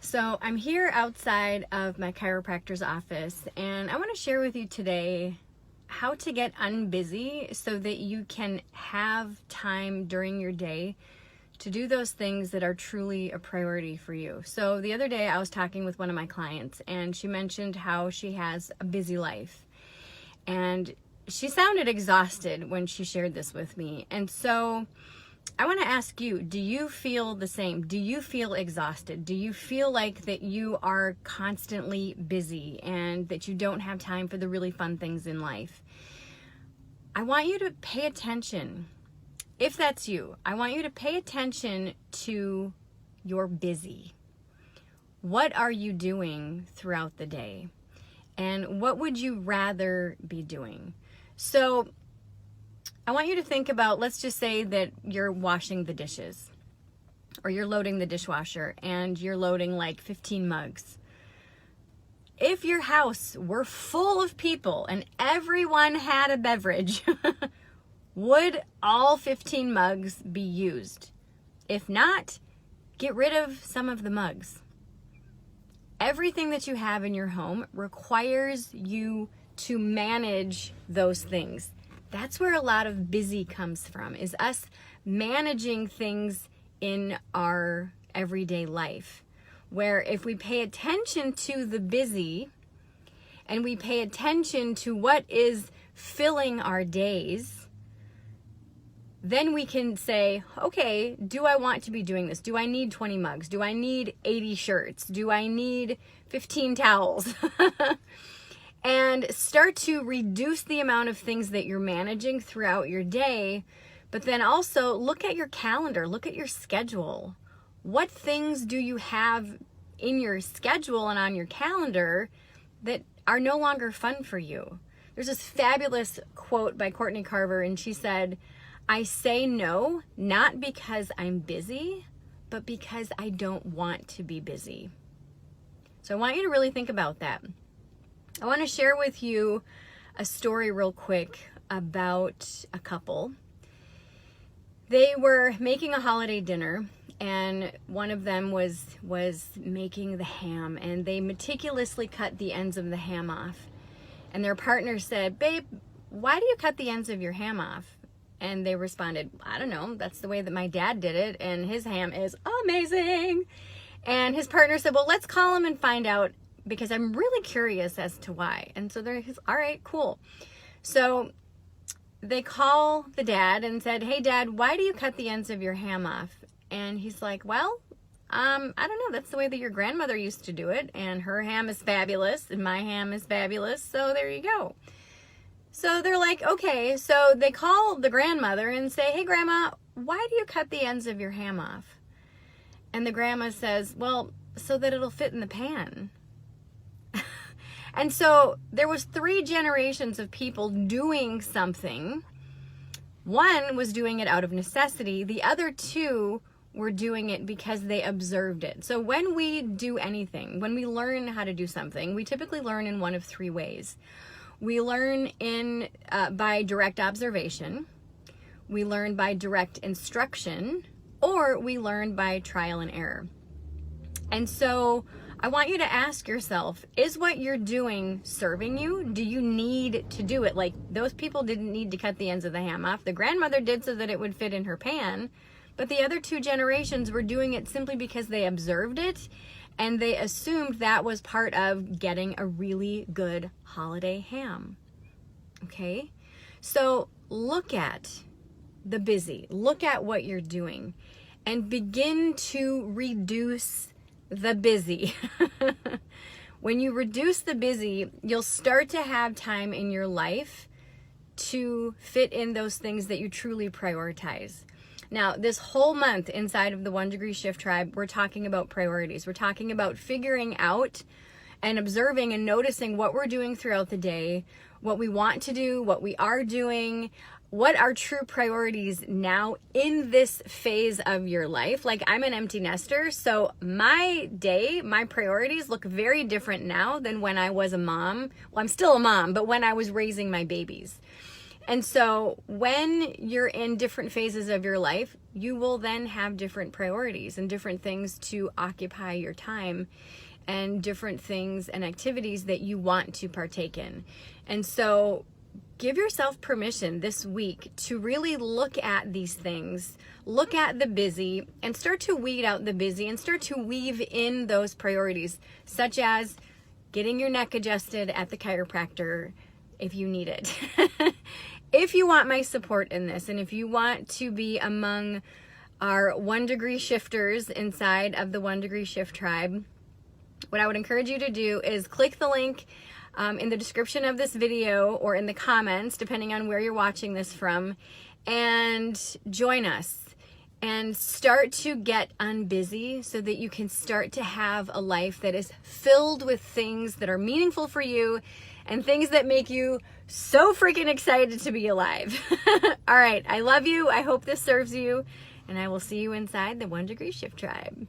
So I'm here outside of my chiropractor's office, and I want to share with you today how to get unbusy so that you can have time during your day to do those things that are truly a priority for you. So the other day I was talking with one of my clients, and she mentioned how she has a busy life, and she sounded exhausted when she shared this with me. And so I want to ask you, do you feel the same? Do you feel exhausted? Do you feel like that you are constantly busy and that you don't have time for the really fun things in life? I want you to pay attention. If that's you, I want you to pay attention to your busy. What are you doing throughout the day? And what would you rather be doing? So I want you to think about, let's just say that you're washing the dishes or you're loading the dishwasher and you're loading like 15 mugs. If your house were full of people and everyone had a beverage, would all 15 mugs be used? If not, get rid of some of the mugs. Everything that you have in your home requires you to manage those things. That's where a lot of busy comes from, is us managing things in our everyday life. Where if we pay attention to the busy and we pay attention to what is filling our days, then we can say, okay, do I want to be doing this? Do I need 20 mugs? Do I need 80 shirts? Do I need 15 towels? And start to reduce the amount of things that you're managing throughout your day. But then also look at your calendar, look at your schedule. What things do you have in your schedule and on your calendar that are no longer fun for you? There's this fabulous quote by Courtney Carver, and she said, "I say no, not because I'm busy, but because I don't want to be busy." So I want you to really think about that. I want to share with you a story real quick about a couple. They were making a holiday dinner, and one of them was making the ham, and they meticulously cut the ends of the ham off. And their partner said, "Babe, why do you cut the ends of your ham off?" And they responded, "I don't know, that's the way that my dad did it, and his ham is amazing." And his partner said, "Well, let's call him and find out, because I'm really curious as to why." And so they're, all right, cool. So they call the dad and said, "Hey Dad, why do you cut the ends of your ham off?" And he's like, "Well, I don't know, that's the way that your grandmother used to do it, and her ham is fabulous and my ham is fabulous, so there you go." So they're like, okay. So they call the grandmother and say, "Hey Grandma, why do you cut the ends of your ham off?" And the grandma says, "Well, so that it'll fit in the pan." And so there was 3 generations of people doing something. One was doing it out of necessity. The other 2 were doing it because they observed it. So when we do anything, when we learn how to do something, we typically learn in one of 3 ways. We learn by direct observation, we learn by direct instruction, or we learn by trial and error. And so I want you to ask yourself, is what you're doing serving you? Do you need to do it? Like, those people didn't need to cut the ends of the ham off. The grandmother did so that it would fit in her pan, but the other 2 generations were doing it simply because they observed it and they assumed that was part of getting a really good holiday ham. Okay? So look at the busy. Look at what you're doing and begin to reduce the busy. When you reduce the busy, you'll start to have time in your life to fit in those things that you truly prioritize. Now, this whole month inside of the 1 Degree Shift Tribe, we're talking about priorities. We're talking about figuring out and observing and noticing what we're doing throughout the day, what we want to do, what we are doing, what are true priorities now in this phase of your life. Like, I'm an empty nester, so my day, my priorities look very different now than when I was a mom. Well, I'm still a mom, but when I was raising my babies. And so when you're in different phases of your life, you will then have different priorities and different things to occupy your time and different things and activities that you want to partake in. And so give yourself permission this week to really look at these things, look at the busy, and start to weed out the busy and start to weave in those priorities, such as getting your neck adjusted at the chiropractor if you need it. If you want my support in this, and if you want to be among our 1 degree shifters inside of the 1 degree shift tribe, what I would encourage you to do is click the link in the description of this video or in the comments, depending on where you're watching this from, and join us and start to get unbusy so that you can start to have a life that is filled with things that are meaningful for you and things that make you so freaking excited to be alive. All right, I love you. I hope this serves you, and I will see you inside the 1 degree shift tribe.